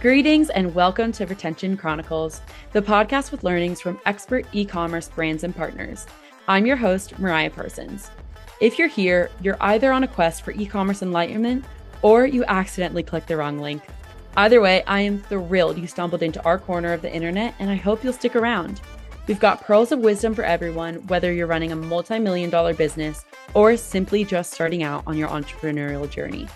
Greetings and welcome to Retention Chronicles, the podcast with learnings from expert e-commerce brands and partners. I'm your host, Mariah Parsons. If you're here, you're either on a quest for e-commerce enlightenment or you accidentally clicked the wrong link. Either way, I am thrilled you stumbled into our corner of the internet and I hope you'll stick around. We've got pearls of wisdom for everyone, whether you're running a multi-million-dollar business or simply just starting out on your entrepreneurial journey.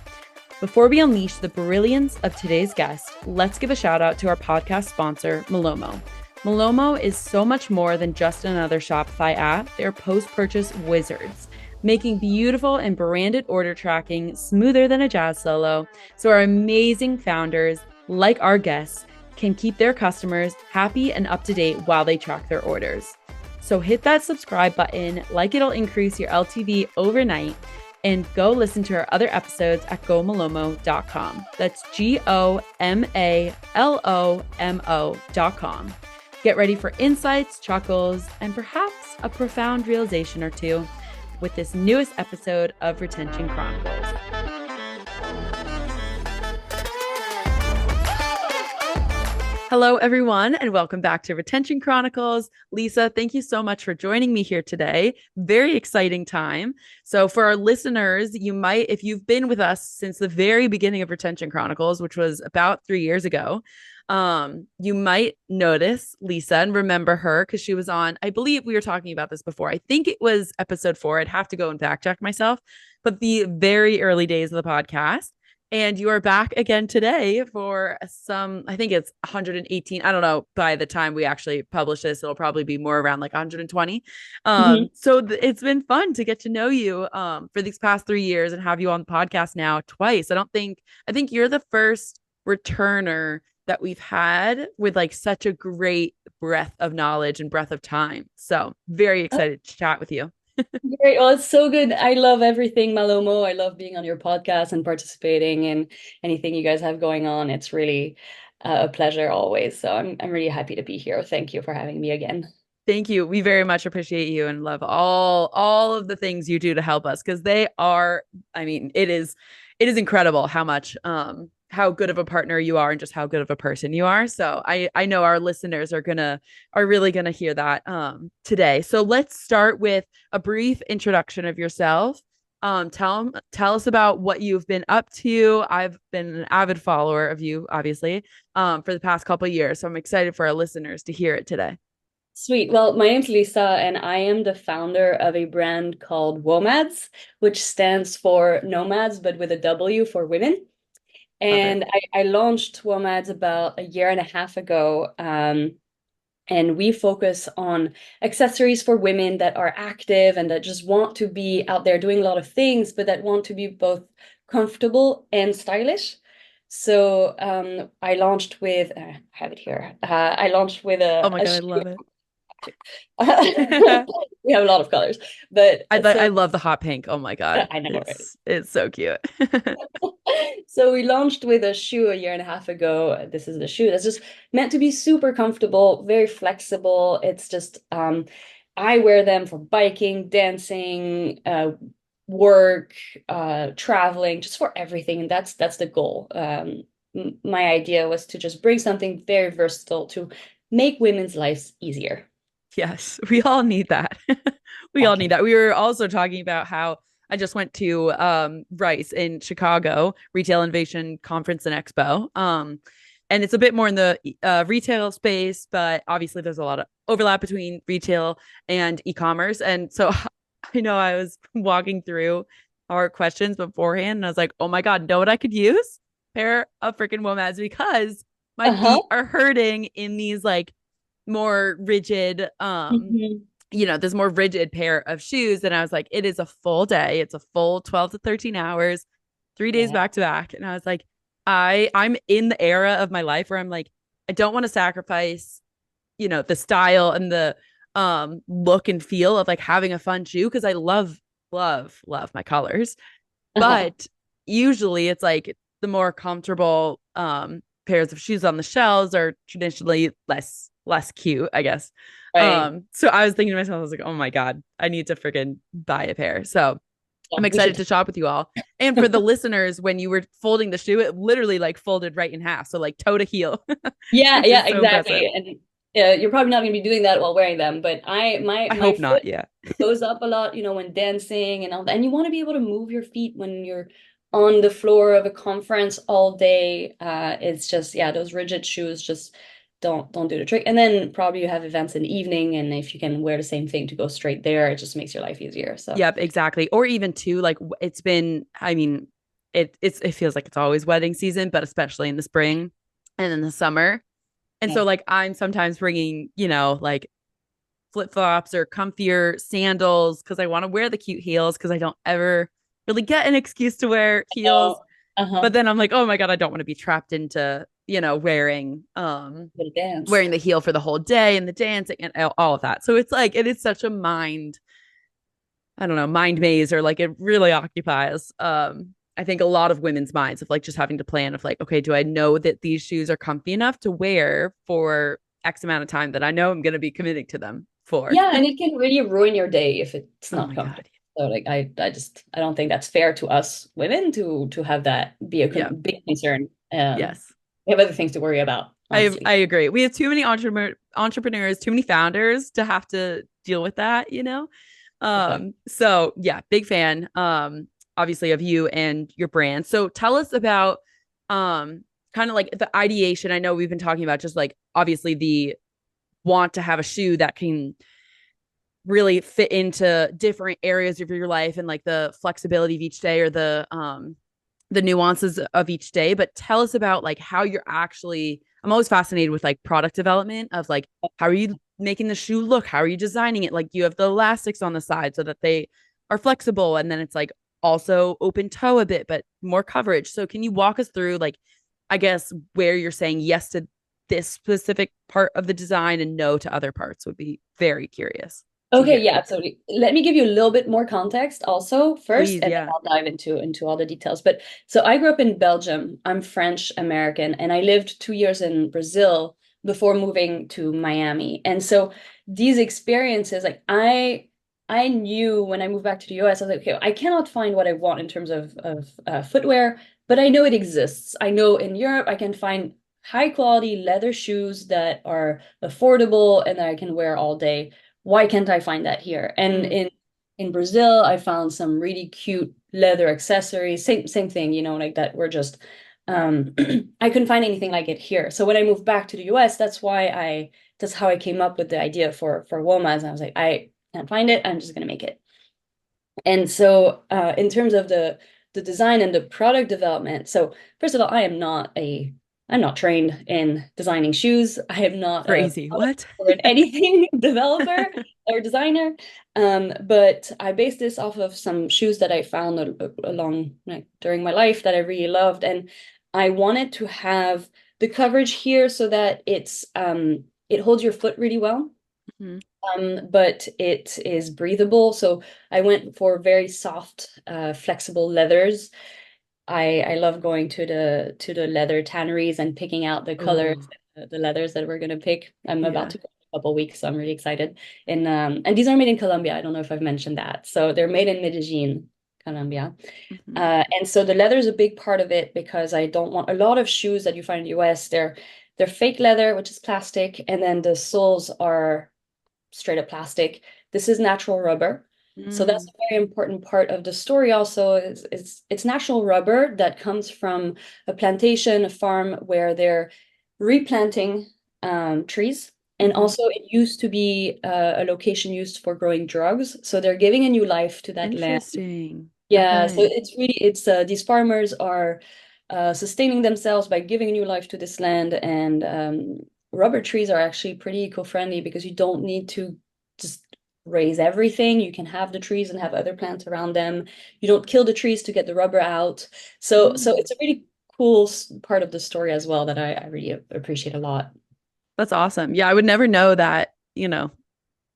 Before we unleash the brilliance of today's guest, let's give a shout out to our podcast sponsor, Malomo. Malomo is so much more than just another Shopify app. They're post-purchase wizards, making beautiful and branded order tracking smoother than a jazz solo, so our amazing founders, like our guests, can keep their customers happy and up to date while they track their orders. So hit that subscribe button, like it'll increase your LTV overnight, and go listen to our other episodes at gomalomo.com. That's GOMALOMO.com. Get ready for insights, chuckles, and perhaps a profound realization or two with this newest episode of Retention Chronicles. Hello, everyone, and welcome back to Retention Chronicles. Lisa, thank you so much for joining me here today. Very exciting time. So for our listeners, you might, if you've been with us since the very beginning of Retention Chronicles, which was about 3 years ago, you might notice Lisa and remember her because she was on, I believe we were talking about this before. I think it was episode 4. I'd have to go and fact check myself, but the very early days of the podcast. And you are back again today for some, I think it's 118. I don't know. By the time we actually publish this, it'll probably be more around like 120. So it's been fun to get to know you for these past 3 years and have you on the podcast now twice. I think you're the first returner that we've had with like such a great breadth of knowledge and breadth of time. So very excited to chat with you. Great. Well, it's so good. I love everything, Malomo. I love being on your podcast and participating in anything you guys have going on. It's really a pleasure always. So I'm really happy to be here. Thank you for having me again. Thank you. We very much appreciate you and love all of the things you do to help us because they are, I mean, it is incredible how much how good of a partner you are and just how good of a person you are. So I know our listeners are really gonna hear that today. So let's start with a brief introduction of yourself. Tell us about what you've been up to. I've been an avid follower of you, obviously, for the past couple of years. So I'm excited for our listeners to hear it today. Sweet. Well, my name's Lisa, and I am the founder of a brand called Womads, which stands for nomads, but with a W for women. And I launched Womads about a year and a half ago. And we focus on accessories for women that are active and that just want to be out there doing a lot of things, but that want to be both comfortable and stylish. So I launched with, I have it here. I launched with Oh my God, I love it. We have a lot of colors, but I love the hot pink. Oh my God. I know, it's so cute. So we launched with a shoe a year and a half ago. This is the shoe that's just meant to be super comfortable, very flexible. It's just I wear them for biking, dancing, work, traveling, just for everything. And that's the goal. My idea was to just bring something very versatile to make women's lives easier. Yes, we all need that. We all need that. We were also talking about how I just went to Rice in Chicago, Retail Innovation Conference and Expo. And it's a bit more in the retail space, but obviously there's a lot of overlap between retail and e-commerce. And so I know I was walking through our questions beforehand and I was like, oh my God, know what I could use? Pair of freaking Womads because my feet are hurting in these like more rigid this more rigid pair of shoes. And I was like, it is a full day. It's a full 12 to 13 hours, 3 days back to back. And I was like, I'm in the era of my life where I'm like, I don't want to sacrifice, the style and the look and feel of like having a fun shoe because I love my colors. But usually it's like the more comfortable pairs of shoes on the shelves are traditionally less cute, I guess. Right. So I was thinking to myself, I was like, oh my God, I need to freaking buy a pair. So I'm we excited should. to shop with you all. And for the listeners, when you were folding the shoe, it literally like folded right in half. So like toe to heel, Yeah, which yeah, is so impressive. exactly. And you're probably not going to be doing that while wearing them, but I my hope foot not. Yeah. goes up a lot, when dancing and all that. And you want to be able to move your feet when you're on the floor of a conference all day. It's just, yeah, those rigid shoes just don't do the trick. And then probably you have events in the evening, and if you can wear the same thing to go straight there, it just makes your life easier. So Yep, exactly. Or even too, like it's been, I mean, it feels like it's always wedding season, but especially in the spring and in the summer. And yeah. so like I'm sometimes bringing, like flip-flops or comfier sandals because I want to wear the cute heels because I don't ever really get an excuse to wear heels. Oh, uh-huh. But then I'm like, oh my God, I don't want to be trapped into, Little dance. wearing the heel for the whole day and the dancing and all of that. So it's like it is such a I don't know, mind maze, or like it really occupies I think a lot of women's minds of like just having to plan of like, okay, do I know that these shoes are comfy enough to wear for X amount of time that I know I'm going to be committing to them for? Yeah, and it can really ruin your day if it's Oh not my comfortable. God. So like I don't think that's fair to us women to have that be a Yeah. big concern. Yes. We have other things to worry about, I honestly. agree. We have too many entrepreneurs, too many founders to have to deal with that. Good point. So yeah, big fan obviously of you and your brand. So tell us about kind of like the ideation. I know we've been talking about just like obviously the want to have a shoe that can really fit into different areas of your life and like the flexibility of each day or the nuances of each day. But tell us about like how you're actually, I'm always fascinated with like product development of like how are you making the shoe look, how are you designing it, like you have the elastics on the side so that they are flexible, and then it's like also open toe a bit but more coverage. So can you walk us through like, I guess, where you're saying yes to this specific part of the design and no to other parts? Would be very curious to Okay, hear. yeah, absolutely. Let me give you a little bit more context also first, Please. and then Yeah. I'll dive into all the details. But so I grew up in Belgium. I'm French American, and I lived 2 years in Brazil before moving to Miami. And so these experiences, like I knew when I moved back to the US, I was like, okay, I cannot find what I want in terms of footwear, but I know it exists. I know in Europe I can find high quality leather shoes that are affordable and that I can wear all day. Why can't I find that here? And Mm. in Brazil, I found some really cute leather accessories. Same thing, like that were just I couldn't find anything like it here. So when I moved back to the US, that's how I came up with the idea for Womas. And I was like, I can't find it. I'm just gonna make it. And so in terms of the design and the product development, so first of all, I'm not trained in designing shoes. I am not a Crazy. product What? or an anything developer or designer. But I based this off of some shoes that I found along like, during my life that I really loved. And I wanted to have the coverage here so that it holds your foot really well. Mhm. But it is breathable. So I went for very soft, flexible leathers. I love going to the leather tanneries and picking out the colors, Oh, the leathers that we're gonna pick. I'm about yeah. to go in a couple weeks, so I'm really excited. And these are made in Colombia. I don't know if I've mentioned that. So they're made in Medellin, Colombia. Mhm. And so the leather is a big part of it because I don't want a lot of shoes that you find in the US, they're fake leather, which is plastic, and then the soles are straight up plastic. This is natural rubber. So that's Mm. a very important part of the story also is it's natural rubber that comes from a plantation, a farm where they're replanting trees. And Mhm. also it used to be a location used for growing drugs. So they're giving a new life to that land. Interesting. Yeah, so Okay. it's these farmers are sustaining themselves by giving new life to this land, and rubber trees are actually pretty eco-friendly because you don't need to just raise everything. You can have the trees and have other plants around them. You don't kill the trees to get the rubber out. So Mm. it's a really cool part of the story as well that I really appreciate a lot. That's awesome. Yeah, I would never know that,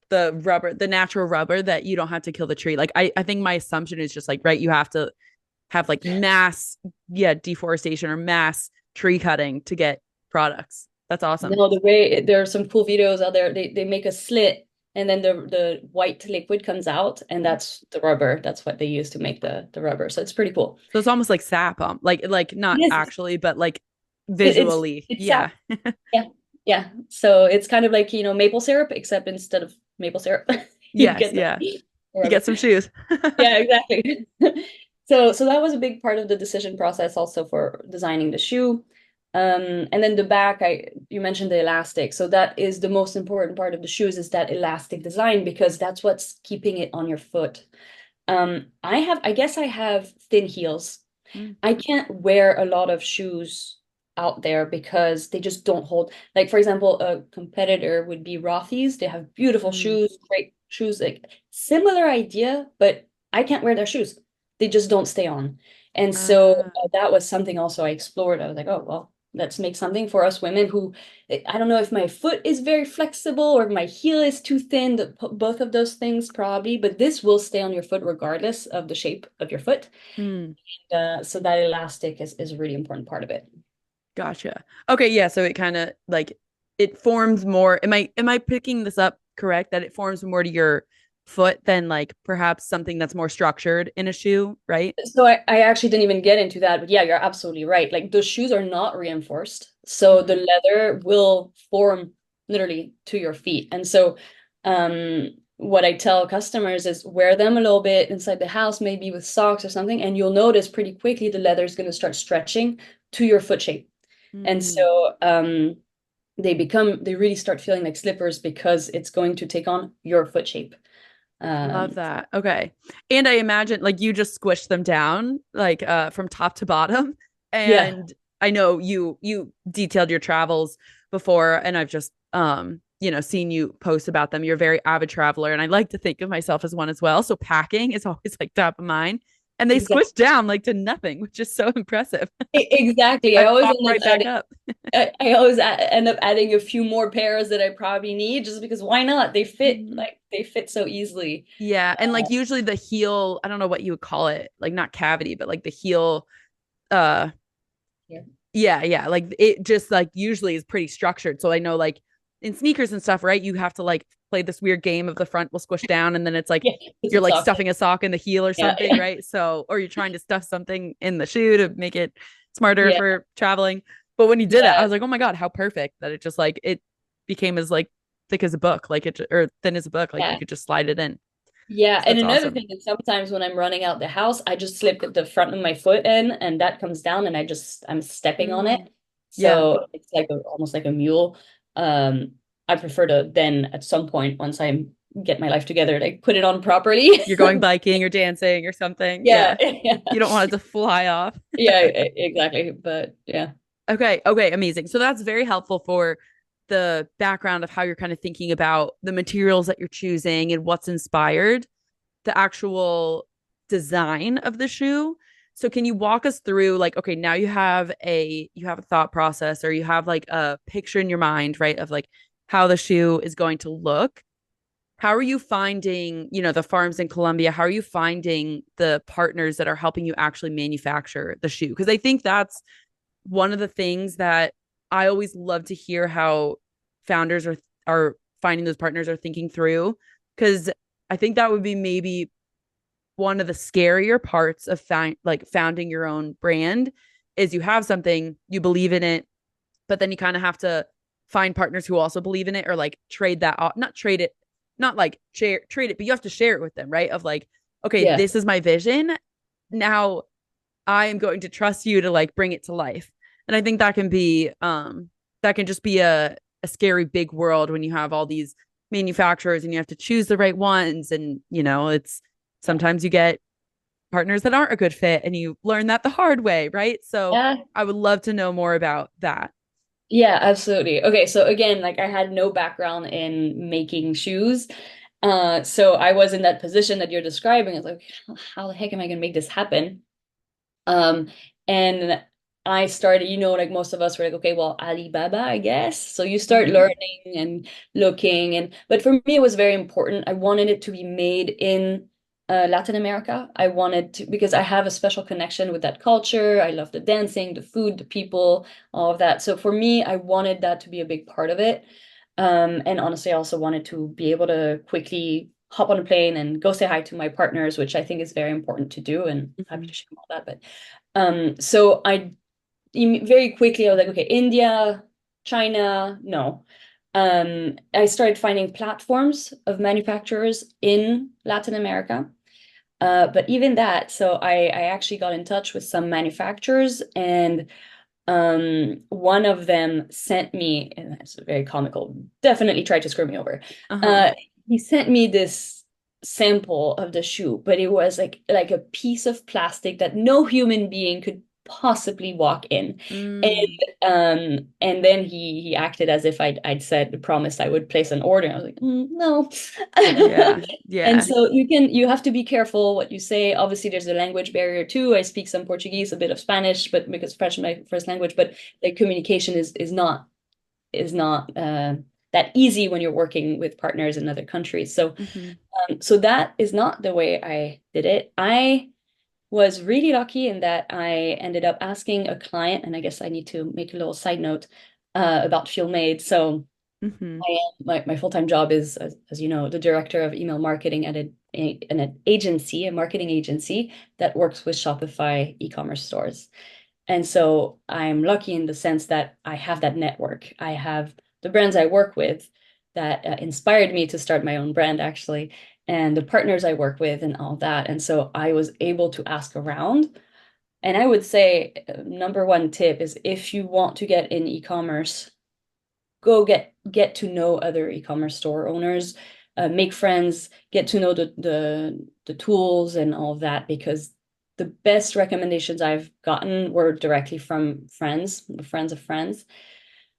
the rubber, the natural rubber that you don't have to kill the tree. Like I think my assumption is just like, right, you have to have like mass, yeah, deforestation or mass tree cutting to get products. That's awesome. No, the way there are some cool videos out there. They make a slit and then the white liquid comes out, and that's the rubber. That's what they use to make the rubber. So it's pretty cool. So it's almost like sap, like not It is. actually, but like It's visually. it's sap. Yeah. Yeah, yeah. So it's kind of like, maple syrup, except instead of maple syrup, you Yes, get the yeah. You rubber. get some shoes. Yeah, exactly. So that was a big part of the decision process also for designing the shoe. And then the back, you mentioned the elastic. So that is the most important part of the shoes, is that elastic design, because that's what's keeping it on your foot. I guess I have thin heels. Mm, I can't wear a lot of shoes out there because they just don't hold. Like, for example, a competitor would be Rothy's. They have beautiful mm. shoes, great shoes, like similar idea, but I can't wear their shoes. They just don't stay on. And so Ah. that was something also I explored. I was like, oh, well, let's make something for us women who, I don't know if my foot is very flexible or my heel is too thin, both of those things probably, but this will stay on your foot regardless of the shape of your foot. Mm. So that elastic is a really important part of it. Gotcha. Okay, yeah, so it kind of like it forms more. Am I picking this up correct that it forms more to your foot than like perhaps something that's more structured in a shoe, right? So I actually didn't even get into that, but yeah, you're absolutely right. Like those shoes are not reinforced. So the Mhm. leather will form literally to your feet. And so what I tell customers is wear them a little bit inside the house, maybe with socks or something, and you'll notice pretty quickly the leather is going to start stretching to your foot shape. And Mm. so they really start feeling like slippers because it's going to take on your foot shape. Love Um, that. Okay. And I imagine like you just squish them down like from top to bottom. yeah. And I know you detailed your travels before and I've just seen you post about them. You're a very avid traveler and I like to think of myself as one as well. So packing is always like top of mind. And they Exactly. squish down like to nothing, which is so impressive. Exactly. I pop right back up. I always end up adding a few more pairs that I probably need, just because why not? Mhm. They fit so easily. Yeah, and like usually the heel, I don't know what you would call it, like not cavity, but like the heel uh Yeah. yeah, like it just like usually is pretty structured. So I know like in sneakers and stuff, right? You have to like play this weird game of the front will squish down and then it's like Yeah. It's you're a like sock. stuffing a sock in the heel or Yeah. something, right? So or you're trying to stuff something in the shoe to make it smarter Yeah. for traveling. But when you did that, I Yeah. was like, "Oh my God, how perfect that it just like it became as like thick as a book, like it or thin as a book, like you Yeah. could just slide it in." Yeah. So And that's another awesome. thing is sometimes when I'm running out the house, I just slip the front of my foot in and that comes down and I'm stepping on it. Mm, yeah. So it's like almost like a mule. Um, I prefer to then at some point, once I get my life together, like put it on properly. You're going biking or dancing or something. Yeah. Yeah. You don't want it to fly off. Yeah, exactly. But yeah. Okay. Okay. Amazing. So that's very helpful for the background of how you're kind of thinking about the materials that you're choosing and what's inspired the actual design of the shoe. So can you walk us through like, okay, now you have a thought process or you have like a picture in your mind, right? Of like how the shoe is going to look. How are you finding, the farms in Colombia? How are you finding the partners that are helping you actually manufacture the shoe? Because I think that's one of the things that I always love to hear how founders are finding those partners are thinking through because I think that would be maybe one of the scarier parts of founding your own brand is you have something you believe in it but then you kind of have to find partners who also believe in it or like trade that off, not trade it, not like share trade it, but you have to share it with them, right? Of like, okay, Yeah. this is my vision. Now I am going to trust you to like bring it to life. And I think that can just be a scary big world when you have all these manufacturers and you have to choose the right ones. And it's sometimes you get partners that aren't a good fit and you learn that the hard way, right? So Yeah. I would love to know more about that. Yeah, absolutely. Okay, so again, like I had no background in making shoes. So I was in that position that you're describing. It's like, how the heck am I gonna make this happen? Um, and I started, like most of us were like, okay, well, Alibaba, I guess. So you start Mm, learning and looking, but for me, it was very important. I wanted it to be made in Latin America. I wanted to because I have a special connection with that culture. I love the dancing, the food, the people, all of that. So for me, I wanted that to be a big part of it. And honestly, I also wanted to be able to quickly hop on a plane and go say hi to my partners, which I think is very important to do, and happy Mhm. to share all that. But so I very quickly I was like, okay, India, China, no. I started finding platforms of manufacturers in Latin America. But even that, so I actually got in touch with some manufacturers, and one of them sent me, and it's very comical, definitely tried to screw me over. Uh-huh. Uh, he sent me this sample of the shoe, but it was like a piece of plastic that no human being could possibly walk in. Mm. And then he acted as if I'd said promised I would place an order. I was like, no. Yeah. And Yeah. so you have to be careful what you say. Obviously, there's a language barrier too. I speak some Portuguese, a bit of Spanish, but because French is my first language, but like communication is not that easy when you're working with partners in other countries. So Hmm. so that is not the way I did it. I was really lucky in that I ended up asking a client, and I guess I need to make a little side note about Feel Made. So Hmm. I am my full-time job is, as you know, the director of email marketing at an agency, a marketing agency that works with Shopify e-commerce stores. And so I'm lucky in the sense that I have that network. I have the brands I work with that inspired me to start my own brand, actually, and the partners I work with and all that. And so I was able to ask around. And I would say number one tip is if you want to get in e-commerce, go get to know other e-commerce store owners, make friends, get to know the tools and all of that, because the best recommendations I've gotten were directly from friends, friends of friends.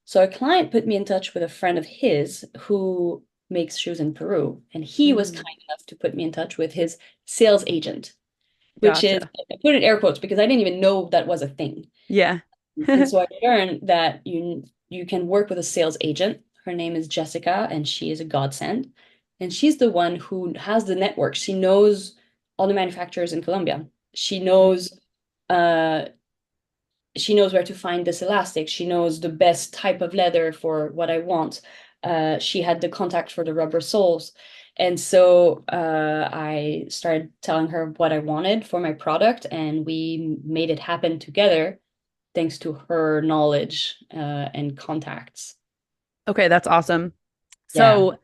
So a client put me in touch with a friend of his who makes shoes in Peru, and he was Mm. kind enough to put me in touch with his sales agent, which is, Gotcha. I put in air quotes because I didn't even know that was a thing. Yeah. And so I learned that you can work with a sales agent. Her name is Jessica, and she is a godsend. And she's the one who has the network. She knows all the manufacturers in Colombia. Uh, she knows where to find this elastic. She knows the best type of leather for what I want. She had the contact for the rubber soles. And so I started telling her what I wanted for my product, and we made it happen together thanks to her knowledge and contacts. Okay, that's awesome. Yeah. So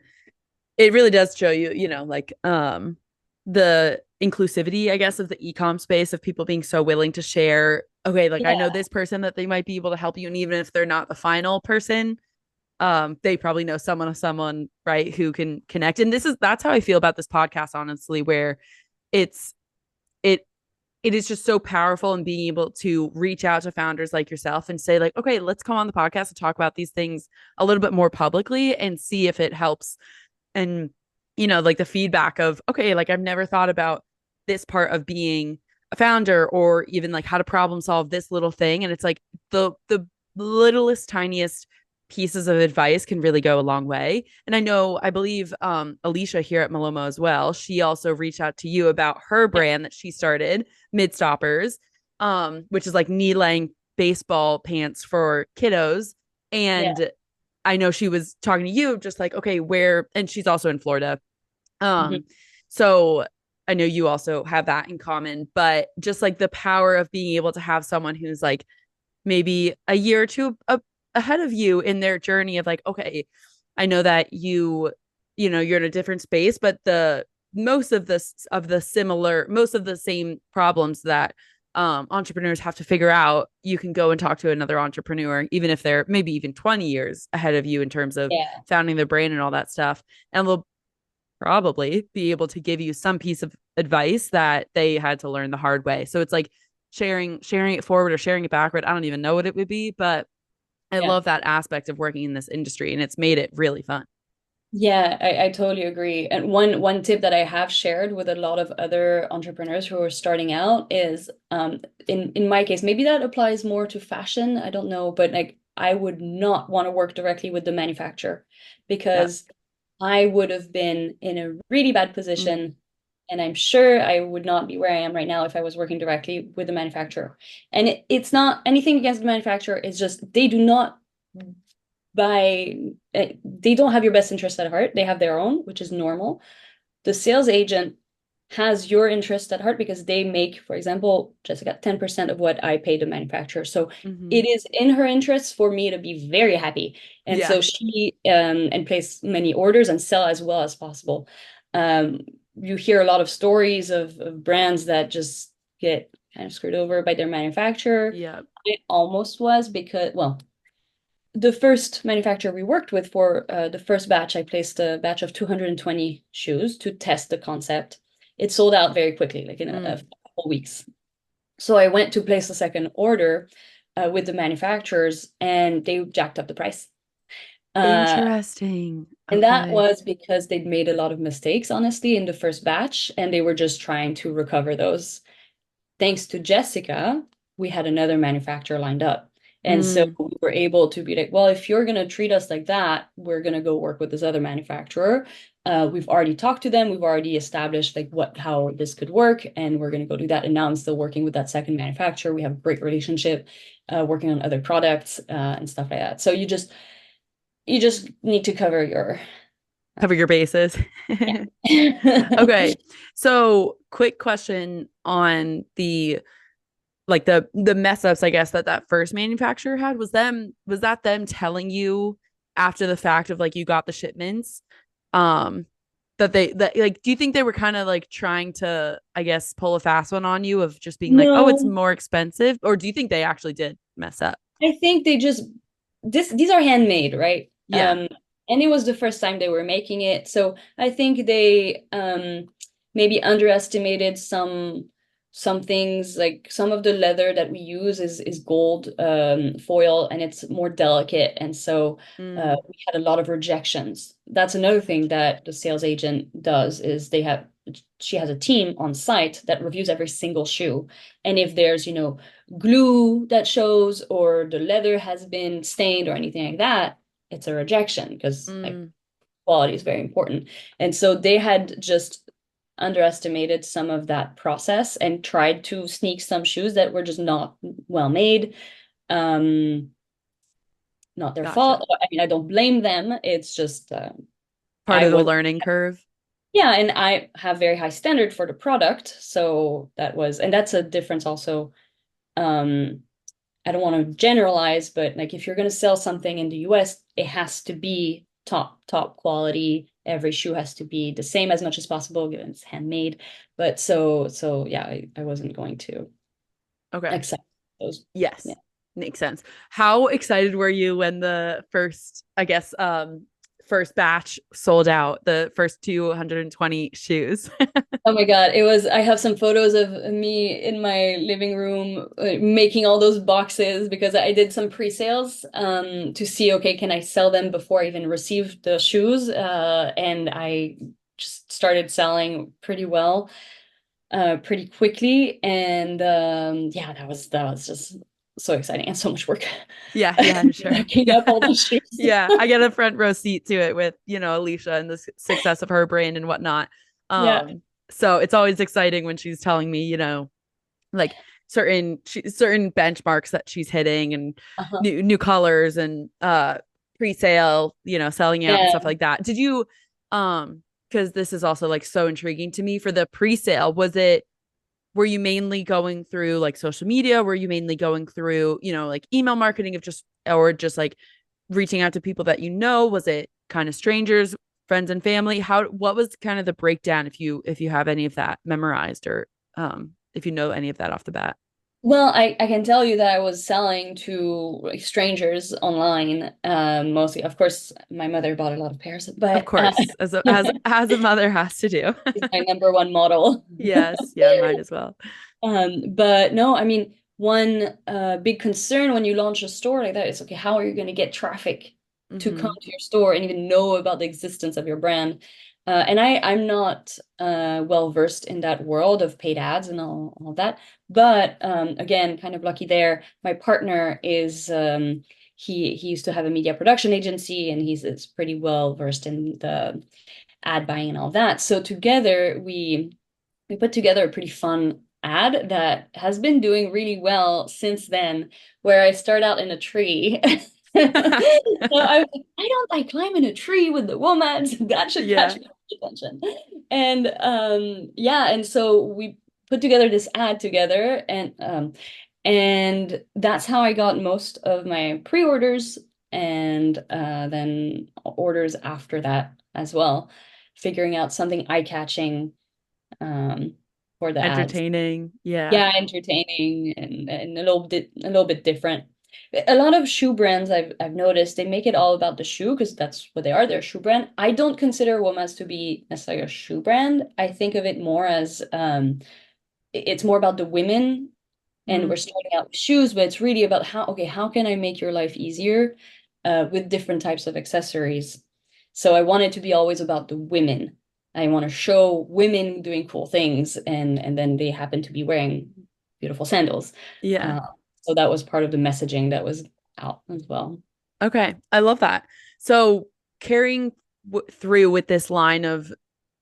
it really does show you, like the inclusivity, I guess, of the ecom space of people being so willing to share. Okay, like I know Yeah. this person that they might be able to help you, and even if they're not the final person, they probably know someone of someone, right, who can connect. And that's how I feel about this podcast, honestly, where it's it it is just so powerful in being able to reach out to founders like yourself and say, like, okay, let's come on the podcast and talk about these things a little bit more publicly and see if it helps. And like the feedback of, okay, like I've never thought about this part of being a founder, or even like how to problem solve this little thing. And it's like the littlest tiniest pieces of advice can really go a long way. And I believe Alicia here at Malomo as well, she also reached out to you about her Yeah. brand that she started, Midstoppers, which is like knee length baseball pants for kiddos. Yeah. And I know she was talking to you just like, okay, where, and she's also in Florida. Mhm. Um, so I know you also have that in common, but just like the power of being able to have someone who's like maybe a year or two ahead of you in their journey of like, okay, I know that you're in a different space, but the most of the same problems that entrepreneurs have to figure out, you can go and talk to another entrepreneur, even if they're maybe even 20 years ahead of you in terms of Yeah. founding their brain and all that stuff. And they'll probably be able to give you some piece of advice that they had to learn the hard way. So it's like sharing it forward or sharing it backward. I don't even know what it would be, but I Yeah. love that aspect of working in this industry, and it's made it really fun. Yeah, I totally agree. And one tip that I have shared with a lot of other entrepreneurs who are starting out is in my case, maybe that applies more to fashion. I don't know, but like I would not want to work directly with the manufacturer Yeah. because I would have been in a really bad Mm. position. And I'm sure I would not be where I am right now if I was working directly with the manufacturer. And it's not anything against the manufacturer, it's just they do not by they don't have your best interest at heart. They have their own, which is normal. The sales agent has your interest at heart because they make, for example, Jessica, 10% of what I pay the manufacturer. So Hmm. it is in her interest for me to be very happy. And Yeah. so she and place many orders and sell as well as possible. Um, you hear a lot of stories of brands that just get kind of screwed over by their manufacturer. Yeah. It almost was because, well, the first manufacturer we worked with for the first batch, I placed a batch of 220 shoes to test the concept. It sold out very quickly, like in a Mm. couple weeks. So I went to place a second order with the manufacturers, and they jacked up the price. Uh, Interesting. and that Okay. was because they'd made a lot of mistakes, honestly, in the first batch, and they were just trying to recover those. Thanks to Jessica, we had another manufacturer lined up. And so Mm. we were able to be like, well, if you're going to treat us like that, we're going to go work with this other manufacturer. We've already talked to them. We've already established like how this could work, and we're going to go do that. And now I'm still working with that second manufacturer. We have a great relationship, working on other products and stuff like that. So you just need to cover your Cover your bases. yeah. Okay. So, quick question on the like the mess ups, I guess, that that first manufacturer had. Was that them telling you after the fact of like you got the shipments um that like do you think they were kind of like trying to, I guess, pull a fast one on you of just being like, oh, it's No, more expensive, or do you think they actually did mess up? I think they just these are handmade, right? Yeah. And it was the first time they were making it. So I think they maybe underestimated some things, like some of the leather that we use is gold foil, and it's more delicate. And so Mm. we had a lot of rejections. That's another thing that the sales agent does is she has a team on site that reviews every single shoe. And if there's, glue that shows or the leather has been stained or anything like that, it's a rejection because like Mm. quality is very important. And so they had just underestimated some of that process and tried to sneak some shoes that were just not well made. Um, Not their Gotcha. fault. I mean, I don't blame them. It's just Part I of the was learning curve. yeah, and I have very high standard for the product, so and that's a difference also. Um, I don't want to generalize, but like if you're going to sell something in the US, it has to be top quality. Every shoe has to be the same as much as possible, given it's handmade. But so yeah, I wasn't going to Okay. accept those. Yeah. Yes. Makes sense. How excited were you when the first, I guess, first batch sold out, the first 220 shoes? Oh my God, I have some photos of me in my living room making all those boxes because I did some pre-sales to see, okay, can I sell them before I even receive the shoes? And I just started selling pretty well, pretty quickly. And yeah, that was just so exciting and so much work. Yeah, yeah, I'm sure. Packing Yeah. up all those shoes. Yeah, I get a front row seat to it with, Alicia and the success of her brand and whatnot. Yeah. So it's always exciting when she's telling me, like certain benchmarks that she's hitting and Uh-huh. new colors and pre-sale, selling out and stuff Yeah. like that. Did you because this is also like so intriguing to me for the pre-sale, were you mainly going through like social media? Were you mainly going through, like email marketing of just or just like reaching out to people that Was it kind of strangers, friends and family? What was kind of the breakdown if you have any of that memorized or if you know any of that off the bat? Well, I can tell you that I was selling to like strangers online, mostly. Of course, my mother bought a lot of pairs, Of but course, as a mother has to do. she's my number one model. Yes, yeah, mine as well. But no, I mean, one big concern when you launch a store like that is, okay, how are you going to get traffic to come Hmm. to your store and even know about the existence of your brand? And I'm not well versed in that world of paid ads and all that. But again, kind of lucky there. My partner is he used to have a media production agency, and he's is pretty well versed in the ad buying and all that. So together we put together a pretty fun ad that has been doing really well since then, where I start out in a tree So I don't like climbing a tree with the womads. That should catch Yeah. my attention. And yeah, and so we put together this ad together, and that's how I got most of my pre-orders and then orders after that as well, figuring out something eye-catching um, for the ads. Entertaining. Yeah. Yeah, entertaining and a little bit different. A lot of shoe brands I've noticed they make it all about the shoe because that's what they are. They're a shoe brand. I don't consider Womas to be necessarily a shoe brand. I think of it more as it's more about the women and Mm, we're starting out with shoes, but it's really about how can I make your life easier with different types of accessories. So I want it to be always about the women. I want to show women doing cool things, and then they happen to be wearing beautiful sandals. yeah. Uh, so that was part of the messaging that was out as well. Okay. I love that. So carrying through with this line of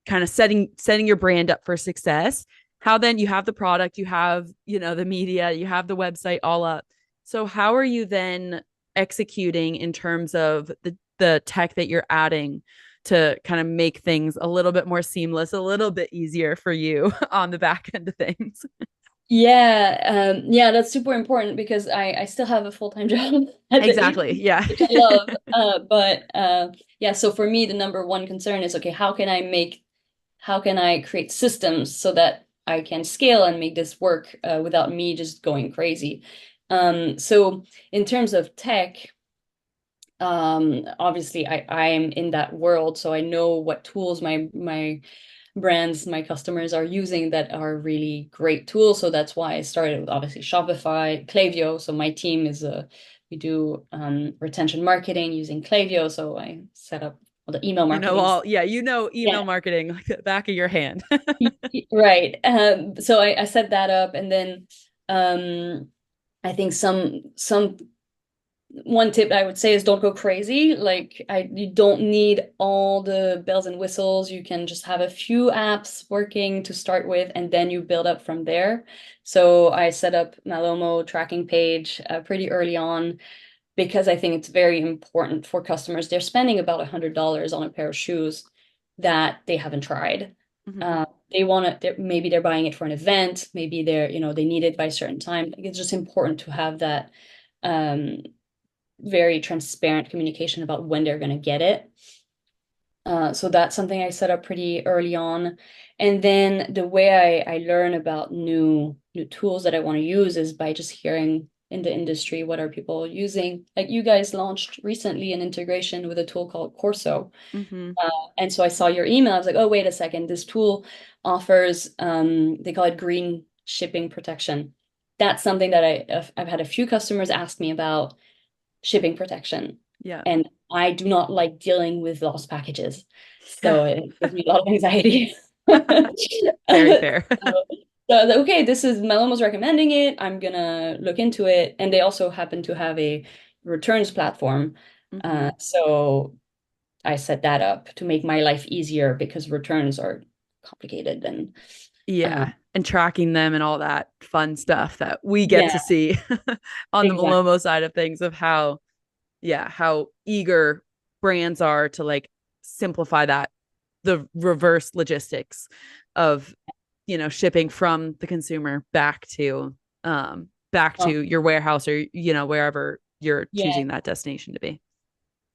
kind of setting your brand up for success, how then you have the product, you have, the media, you have the website all up. So how are you then executing in terms of the tech that you're adding to kind of make things a little bit more seamless, a little bit easier for you on the back end of things? Yeah, yeah, that's super important because I still have a full-time job at the Exactly. agency, Yeah. which I love. But yeah, so for me, the number one concern is, okay, how can I create systems so that I can scale and make this work without me just going crazy? So in terms of tech, obviously I'm in that world, so I know what tools my brands, my customers are using that are really great tools. So that's why I started with obviously Shopify, Klaviyo. So my team is we do retention marketing using Klaviyo. So I set up all the email marketing. Yeah, Yeah, email marketing like the back of your hand. right. So I set that up, and then I think some one tip I would say is don't go crazy. Like you don't need all the bells and whistles. You can just have a few apps working to start with, and then you build up from there. So I set up Malomo tracking page pretty early on because I think it's very important for customers. They're spending about $100 on a pair of shoes that they haven't tried. Mhm. They want to, maybe they're buying it for an event, maybe they need it by a certain time. Like, it's just important to have that um, very transparent communication about when they're going to get it. So that's something I set up pretty early on. And then the way I learn about new tools that I want to use is by just hearing in the industry what are people using. Like you guys launched recently an integration with a tool called Corso. Mhm. And so I saw your email. I was like, oh, wait a second. This tool offers, they call it green shipping protection. That's something that I've had a few customers ask me about shipping protection. Yeah. And I do not like dealing with lost packages. Yeah. So it gives me a lot of anxiety. Very fair. So I was like, okay, this is Malomo's recommending it. I'm gonna look into it. And they also happen to have a returns platform. Mhm. So I set that up to make my life easier because returns are complicated and Yeah. And tracking them and all that fun stuff that we get yeah, to see on the exactly. Malomo side of things of how eager brands are to like simplify the reverse logistics of, shipping from the consumer back to Oh, your warehouse or, wherever you're yeah, choosing that destination to be.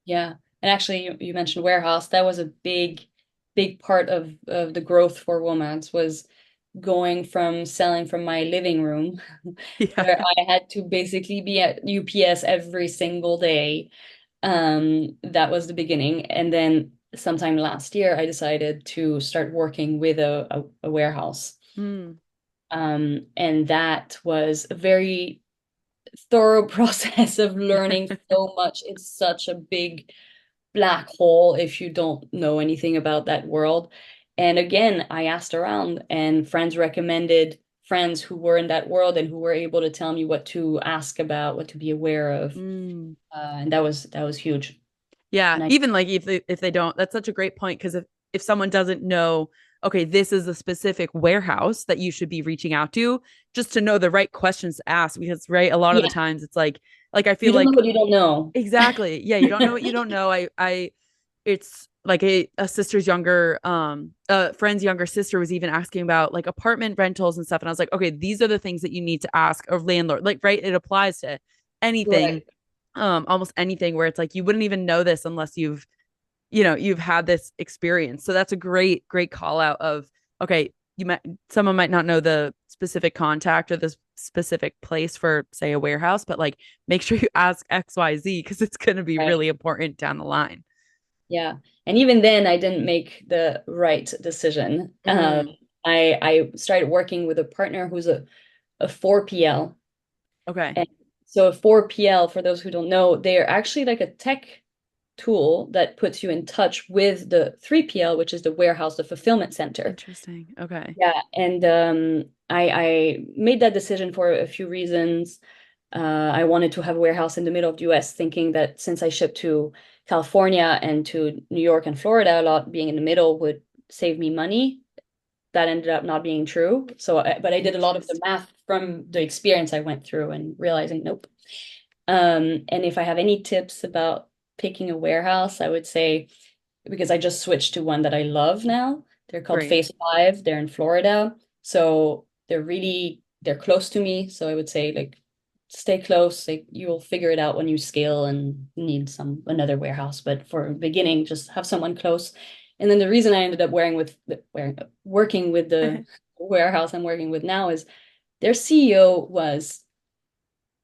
yeah. And actually, you mentioned warehouse. That was a big part of the growth for Womads was going from selling from my living room, Yeah. where I had to basically be at UPS every single day. That was the beginning. And then sometime last year, I decided to start working with a warehouse. Mm. And that was a very thorough process of learning so much. It's such a big black hole if you don't know anything about that world. And again, I asked around, and friends recommended friends who were in that world and who were able to tell me what to ask about, what to be aware of. Mm. And that was huge. Yeah, And I even like if they don't, that's such a great point because if someone doesn't know, okay, this is a specific warehouse that you should be reaching out to, just to know the right questions to ask. Because right, a lot of the Yeah. times it's like I You feel don't know like what you don't know. exactly, yeah, you don't know what you don't know. I it's like a sister's younger a friend's younger sister was even asking about like apartment rentals and stuff, and I was like, okay, these are the things that you need to ask a landlord. Like, right, it applies to anything, Right. almost anything, where it's like you wouldn't even know this unless you've had this experience. So that's a great call out of, okay, someone might not know the specific contact or the specific place for, say, a warehouse, but like make sure you ask XYZ because it's going to be Right. really important down the line. Yeah. And even then, I didn't make the right decision. Mm, I started working with a partner who's a 4PL. okay. And so a 4PL, for those who don't know, they are actually like a tech tool that puts you in touch with the 3PL, which is the warehouse, the fulfillment center. Interesting. Okay. Yeah, and I made that decision for a few reasons. I wanted to have a warehouse in the middle of the US, thinking that since I shipped to California and to New York and Florida a lot, being in the middle would save me money. That ended up not being true. But I did a lot of the Interesting. math from the experience I went through and realizing, nope. And if I have any tips about picking a warehouse, I would say, because I just switched to one that I love now. They're called Great. Phase 5. They're in Florida. So they're close to me. So I would say like stay close. Like you will figure it out when you scale and need another warehouse. But for beginning, just have someone close. And then the reason I ended up working with the warehouse I'm working with now is their CEO was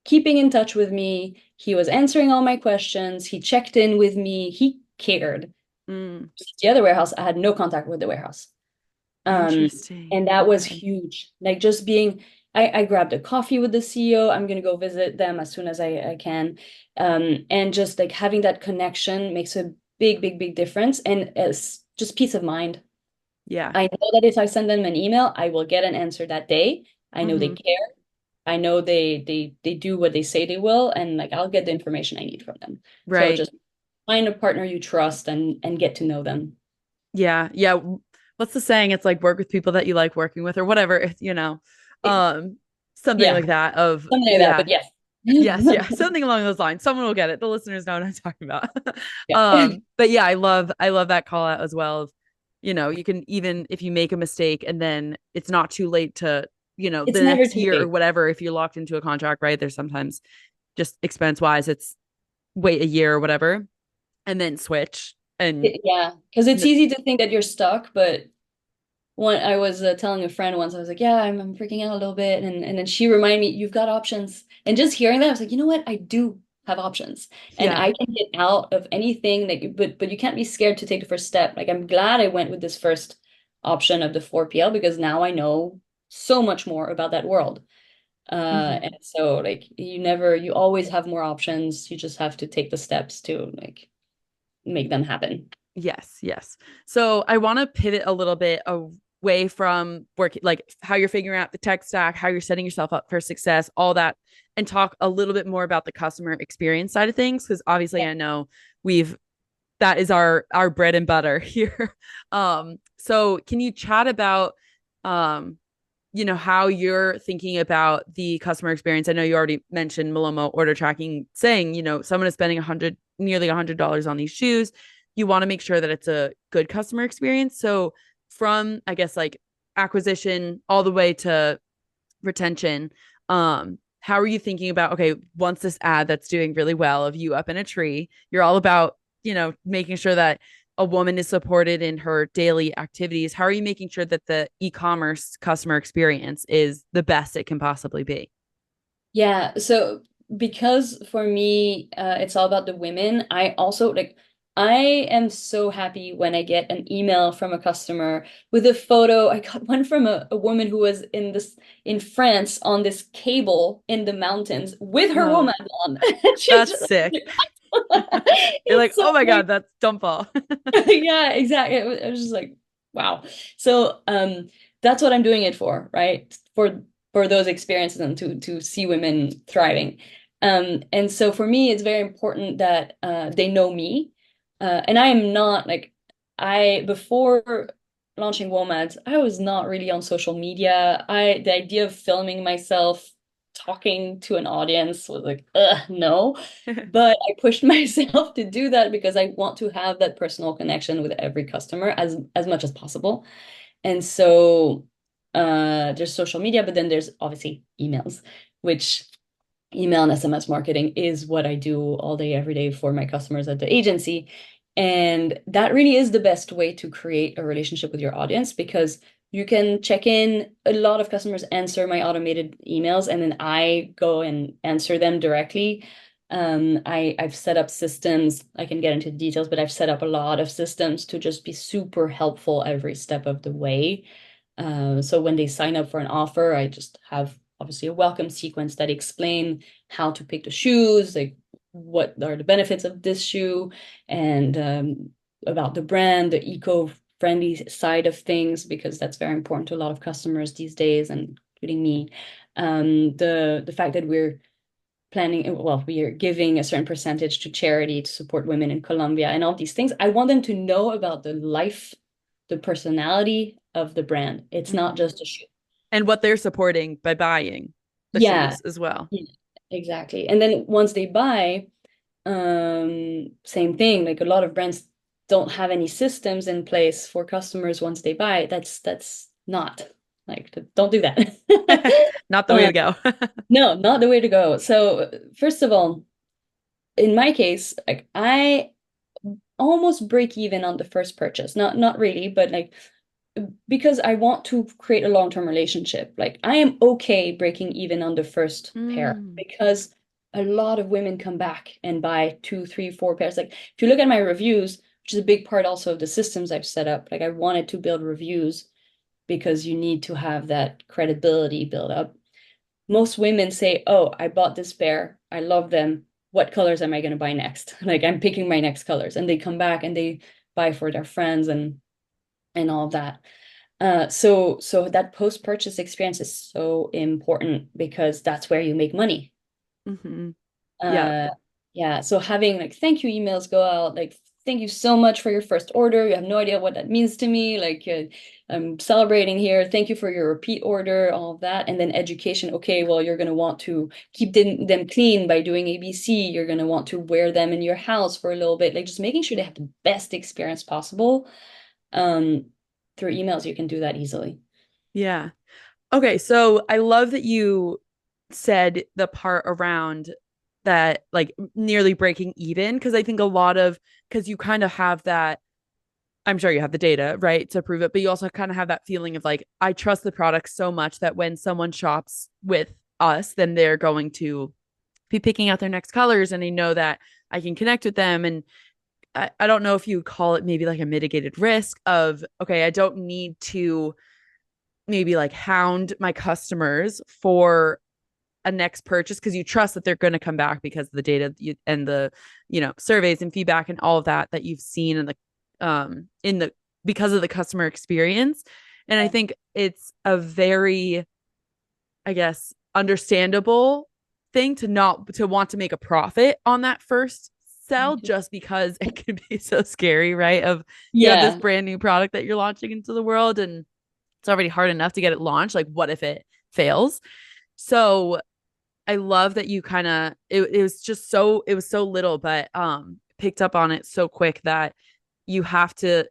keeping in touch with me. He was answering all my questions. He checked in with me. He cared. Mm, The other warehouse, I had no contact with the warehouse. Um, interesting. and that was Okay. huge. Like just being, I grabbed a coffee with the CEO. I'm gonna go visit them as soon as I can. And just like having that connection makes a big difference. And it's just peace of mind. Yeah. I know that if I send them an email, I will get an answer that day. I know they Hmm. care. I know they do what they say they will, and like I'll get the information I need from them. So Right. just find a partner you trust and get to know them. Yeah. Yeah. What's the saying? It's like work with people that you like working with or whatever, It- um, something yeah, like that of, something like that, yeah. but yes. Yes, yeah, something along those lines. Someone will get it. The listeners know what I'm talking about. Yeah. But yeah, I love that call out as well. Of, you can, even if you make a mistake and then it's not too late to, It's the never next too year or late. whatever, if you're locked into a contract, right? There's sometimes just expense wise, it's wait a year or whatever and then switch. And Yeah, because it's easy to think that you're stuck, but when I was telling a friend once, I was like, "Yeah, I'm freaking out a little bit," and then she reminded me, "You've got options." And just hearing that, I was like, "You know what? I do have options, and yeah. I can get out of anything that but you can't be scared to take the first step." Like I'm glad I went with this first option of the 4PL because now I know so much more about that world. Hmm. And so like you always have more options. You just have to take the steps to like make them happen. Yes, yes. So I want to pivot a little bit away from work, like how you're figuring out the tech stack, how you're setting yourself up for success, all that, and talk a little bit more about the customer experience side of things. Because obviously, Yeah. I know we've that is our bread and butter here. So can you chat about um, how you're thinking about the customer experience? I know you already mentioned Malomo order tracking, saying, someone is spending nearly $100 on these shoes. You want to make sure that it's a good customer experience. So from, I guess, like acquisition all the way to retention, how are you thinking about, okay, once this ad that's doing really well of you up in a tree, you're all about, making sure that a woman is supported in her daily activities. How are you making sure that the e-commerce customer experience is the best it can possibly be? Yeah, so because for me, it's all about the women, I also like, I am so happy when I get an email from a customer with a photo. I got one from a woman who was in France on this cable in the mountains with her Oh, woman on. And she's that's just sick. You're like, it's so oh my big. God, that's dump fall. Yeah, exactly. I was just like, wow. So that's what I'm doing it for, right? For those experiences and to see women thriving. And so for me, it's very important that they know me. And I am not like I before. launching Womads, I was not really on social media. The idea of filming myself talking to an audience was like, no. But I pushed myself to do that because I want to have that personal connection with every customer as much as possible. And so there's social media, but then there's obviously emails, which email and SMS marketing is what I do all day, every day for my customers at the agency. And that really is the best way to create a relationship with your audience because you can check in. A lot of customers answer my automated emails, and then I go and answer them directly. I've set up systems. I can get into the details, but I've set up a lot of systems to just be super helpful every step of the way. So when they sign up for an offer, I just have obviously a welcome sequence that explain how to pick the shoes, like what are the benefits of this shoe, and about the brand, the eco-friendly side of things, because that's very important to a lot of customers these days, and including me. The fact that we're planning, well, we are giving a certain percentage to charity to support women in Colombia and all these things. I want them to know about the life, the personality of the brand. It's not Mhm. just a shoe. And what they're supporting by buying the Yeah, shoes as well. yeah, exactly. And then once they buy, same thing. Like a lot of brands don't have any systems in place for customers once they buy. That's not like don't do that. Not the way Uh, to go. no, not the way to go. So first of all, in my case, like I almost break even on the first purchase. Not really, but like because I want to create a long-term relationship. Like I am okay breaking even on the first pair Mm. because a lot of women come back and buy two, three, four pairs. Like if you look at my reviews, which is a big part also of the systems I've set up, like I wanted to build reviews because you need to have that credibility build up. Most women say, "Oh, I bought this pair. I love them. What colors am I going to buy next?" Like I'm picking my next colors, and they come back and they buy for their friends and all of that. So that post-purchase experience is so important because that's where you make money. Hmm. Yeah. Uh, yeah. So having like thank you emails go out, like thank you so much for your first order. You have no idea what that means to me. Like I'm celebrating here. Thank you for your repeat order, all of that. And then education. Okay, well, you're gonna want to keep them clean by doing ABC. You're gonna want to wear them in your house for a little bit. Like just making sure they have the best experience possible. Um, Through emails, you can do that easily. Yeah. Okay, so I love that you said the part around that, like nearly breaking even, because I think a lot of, because you kind of have that, I'm sure you have the data, right, to prove it, but you also kind of have that feeling of like, I trust the product so much that when someone shops with us, then they're going to be picking out their next colors and they know that I can connect with them. And I don't know if you call it maybe like a mitigated risk of, okay, I don't need to maybe like hound my customers for a next purchase because you trust that they're going to come back because of the data and the surveys and feedback and all of that that you've seen in the because of the customer experience. And I Yeah. think it's a very, I guess, understandable thing to not to want to make a profit on that first sell just because it can be so scary, right? Of you have this Yeah. brand new product that you're launching into the world and it's already hard enough to get it launched. Like, what if it fails? So I love that you kind of it was just so it was so little, but picked up on it so quick that you can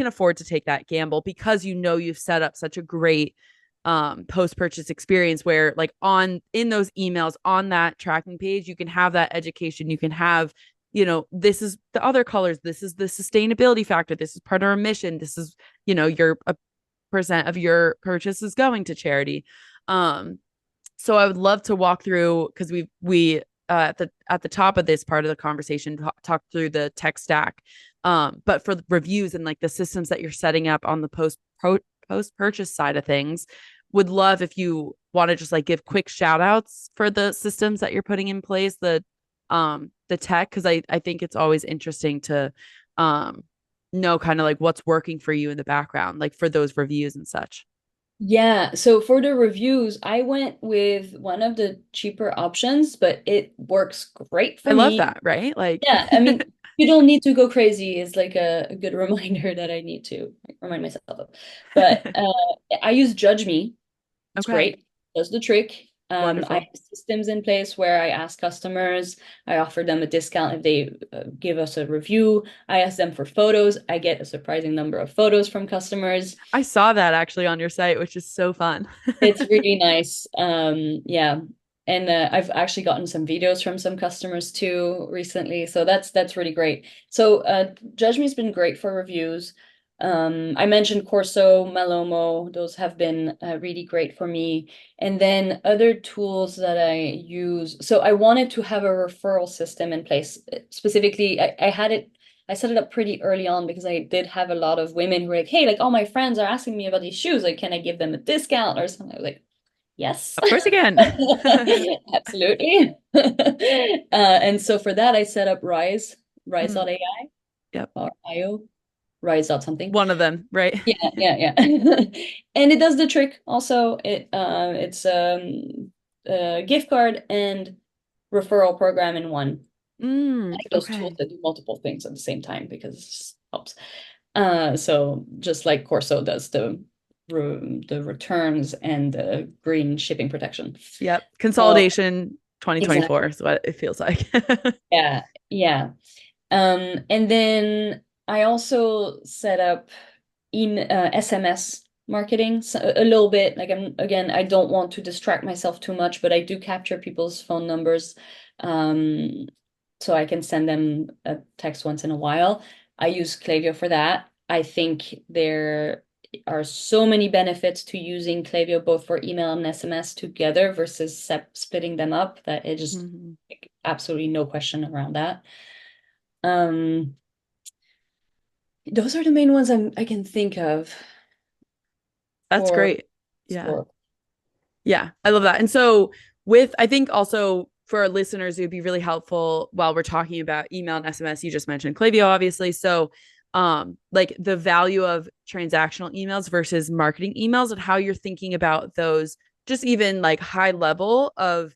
afford to take that gamble because you've set up such a great post purchase experience where like on in those emails on that tracking page you can have that education, you can have this is the other colors, this is the sustainability factor, this is part of our mission, this is your a percent of your purchase is going to charity. um so I would love to walk through because we at the top of this part of the conversation talk through the tech stack, but for the reviews and like the systems that you're setting up on the post purchase side of things, would love if you want to just like give quick shout outs for the systems that you're putting in place, the tech, because I think it's always interesting to um know kind of like what's working for you in the background, like for those reviews and such. Yeah. So for the reviews, I went with one of the cheaper options, but it works great I for love me. that, right? Like Yeah. I mean, You don't need to go crazy is like a good reminder that I need to remind myself of. But I use Judge Me. It's Okay. great. Does the trick. I Wonderful. have systems in place where I ask customers, I offer them a discount if they give us a review. I ask them for photos. I get a surprising number of photos from customers. I saw that actually on your site, which is so fun. It's really nice. Yeah. And I've actually gotten some videos from some customers too recently. So that's really great. So Judge Me's been great for reviews. I mentioned Corso, Malomo, those have been really great for me. And then other tools that I use. So I wanted to have a referral system in place. Specifically, I set it up pretty early on because I did have a lot of women who were like, hey, like all my friends are asking me about these shoes. Like, can I give them a discount or something? I was like, yes, Of course you can. absolutely. And so for that, I set up Mhm. Rise.ai Yep. or IO, Rise dot something. One of them, right? Yeah, yeah, yeah. And it does the trick also. It's a gift card and referral program in one. I like those tools Okay. that do multiple things at the same time because it just helps. So just like Corso does the returns and the green shipping protection. Yep. So Consolidation 2024 exactly. is what it feels like. Yeah, yeah. And then I also set up SMS marketing so a little bit. Like I don't want to distract myself too much, but I do capture people's phone numbers, um, so I can send them a text once in a while. I use Klaviyo for that. I think there are so many benefits to using Klaviyo both for email and SMS together versus splitting them up that it just Mhm. like, absolutely no question around that. Um, those are the main ones I can think of That's for great. Yeah. for Yeah, I love that. And so, I think also for our listeners, it would be really helpful while we're talking about email and SMS. You just mentioned Klaviyo, obviously. So, like the value of transactional emails versus marketing emails and how you're thinking about those, just even like high level of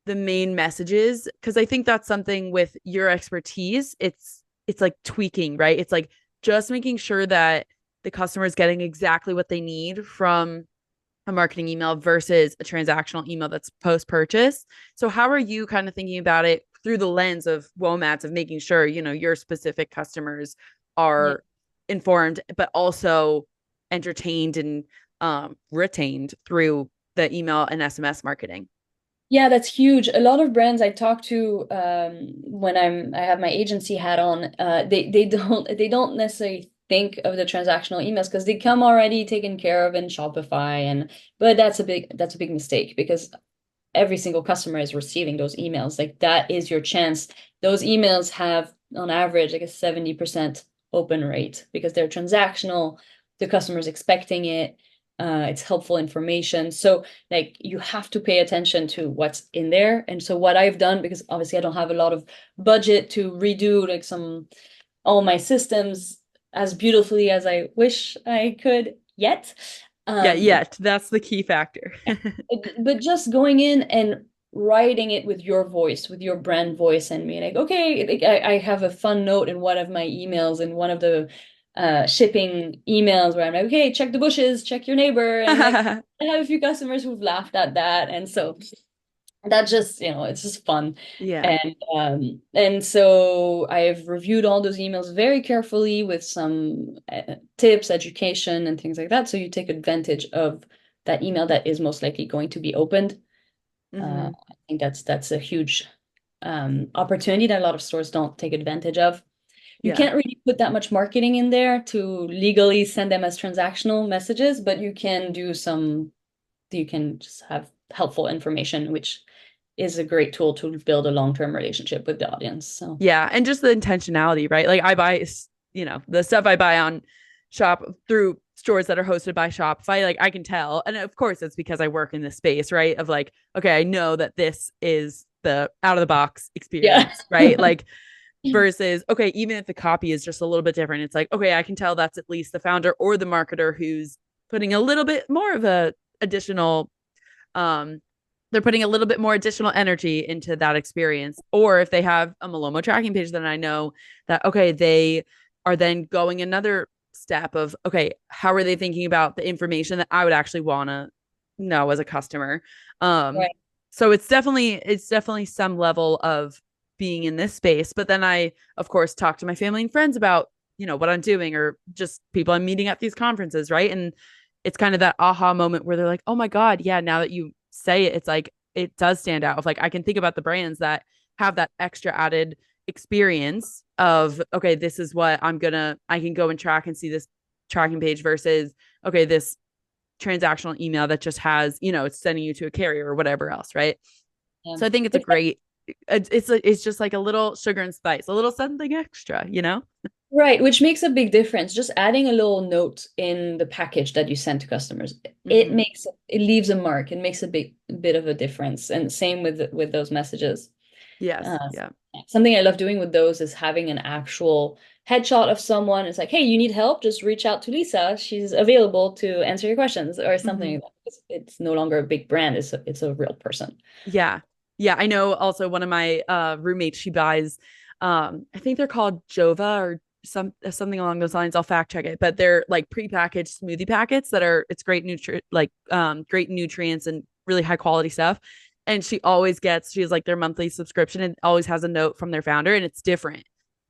the main messages. Cause I think that's something with your expertise. It's like tweaking, right? It's like just making sure that the customer is getting exactly what they need from a marketing email versus a transactional email that's post purchase. So how are you kind of thinking about it through the lens of Womads of making sure, your specific customers yeah. are informed, but also entertained and retained through the email and SMS marketing? Yeah, that's huge. A lot of brands I talk to when I have my agency hat on, they don't necessarily think of the transactional emails because they come already taken care of in Shopify and but that's a big mistake because every single customer is receiving those emails. Like that is your chance. Those emails have on average like a 70% open rate because they're transactional. The customer's expecting it. It's helpful information. So like you have to pay attention to what's in there. And so what I've done, because obviously I don't have a lot of budget to redo like all my systems as beautifully as I wish I could yet. Yeah, Um, yet that's the key factor. but just going in and writing it with your voice, with your brand voice, and being like, okay, like I have a fun note in one of my emails, in one of the shipping emails where I'm like, okay, check the bushes, check your neighbor, and like I have a few customers who've laughed at that, and so that just it's just fun. Yeah. And so I've reviewed all those emails very carefully with some tips, education, and things like that. So you take advantage of that email that is most likely going to be opened. Hmm. I think that's a huge opportunity that a lot of stores don't take advantage of. You Yeah. can't really put that much marketing in there to legally send them as transactional messages, but you can just have helpful information, which is a great tool to build a long-term relationship with the audience. So Yeah. And just the intentionality, right? Like I buy, the stuff I buy on shop through stores that are hosted by Shopify, like I can tell. And of course, it's because I work in this space, right? Of like, okay, I know that this is the out of the box yeah. experience, right? Like, versus, okay, even if the copy is just a little bit different, it's like, okay, I can tell that's at least the founder or the marketer who's putting a little bit more of a additional um they're putting a little bit more additional energy into that experience. Or if they have a Malomo tracking page, then I know that, okay, they are then going another step of, okay, how are they thinking about the information that I would actually want to know as a customer? Um, Right. so it's definitely some level of being in this space. But then I, of course, talk to my family and friends about, what I'm doing, or just people I'm meeting at these conferences, right? And it's kind of that aha moment where they're like, oh my God, yeah, now that you say it, it's like it does stand out. Of like, I can think about the brands that have that extra added experience of, okay, this is what I can go and track and see this tracking page versus, okay, this transactional email that just has, it's sending you to a carrier or whatever else, right? Yeah. So I think it's a It's like, great, it's just like a little sugar and spice, a little something extra. right, which makes a big difference. Just adding a little note in the package that you send to customers, Mm-hmm. it leaves a mark. It makes a big bit of a difference. And same with those messages. Yes. Uh, Yeah. Something I love doing with those is having an actual headshot of someone. It's like, hey, you need help? Just reach out to Lisa. She's available to answer your questions or something Mm-hmm. like that. It's no longer a big brand. It's a real person. Yeah. Yeah. I know also one of my roommates, she buys I think they're called Jova or something along those lines. I'll fact check it, but they're like prepackaged smoothie packets that are it's great nutrients and really high quality stuff. And she's like their monthly subscription and always has a note from their founder, and it's different.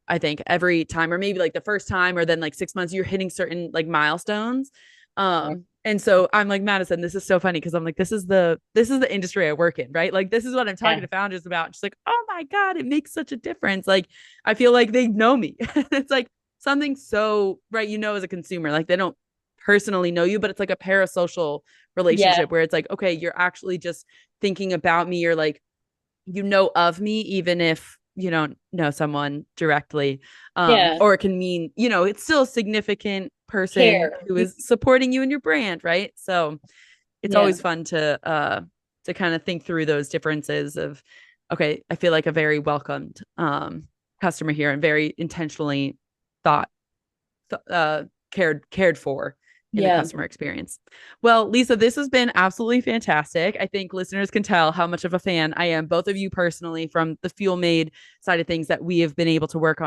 I think every time, or maybe like the first time, or then like 6 months, you're hitting certain like milestones. And so I'm like, Madison, this is so funny because I'm like, this is the industry I work in, right? Like this is what I'm talking Yeah. to founders about. Just like, oh my God, it makes such a difference. Like I feel like they know me. It's like something so right, as a consumer, like they don't personally know you, but it's like a parasocial Yeah. relationship where it's like, okay, you're actually just thinking about me, or like of me, even if you don't know someone directly. Yeah. Or it can mean, it's still a significant person Care. who is supporting you and your brand, right? So it's Yeah. always fun to kind of think through those differences of, okay, I feel like a very welcomed customer here and very intentionally thought cared for in the Yeah. customer experience. Well, Lisa, this has been absolutely fantastic. I think listeners can tell how much of a fan I am, both of you personally, from the Fuel Made side of things that we have been able to work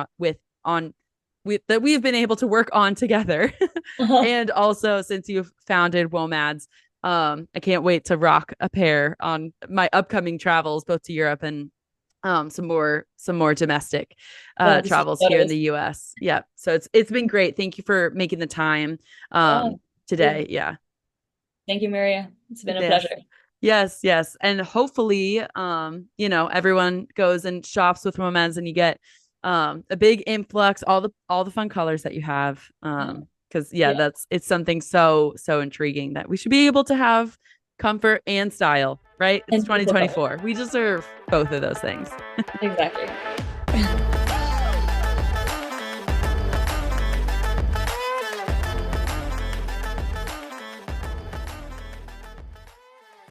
that we have been able to work on together. Uh-huh. And also since you've founded Womads, I can't wait to rock a pair on my upcoming travels, both to Europe and some more domestic Oh, this is travels here in photos. the US. Yeah. So it's been great. Thank you for making the time Yeah. today. Yeah. Thank you, Maria. It's been a Yes. pleasure. Yes, yes. And hopefully everyone goes and shops with Women's and you get a big influx, all the fun colors that you have. Yeah. Because yeah, Yeah. it's something so intriguing that we should be able to have comfort and style, right? It's And beautiful color. 2024. We deserve both of those things. Exactly.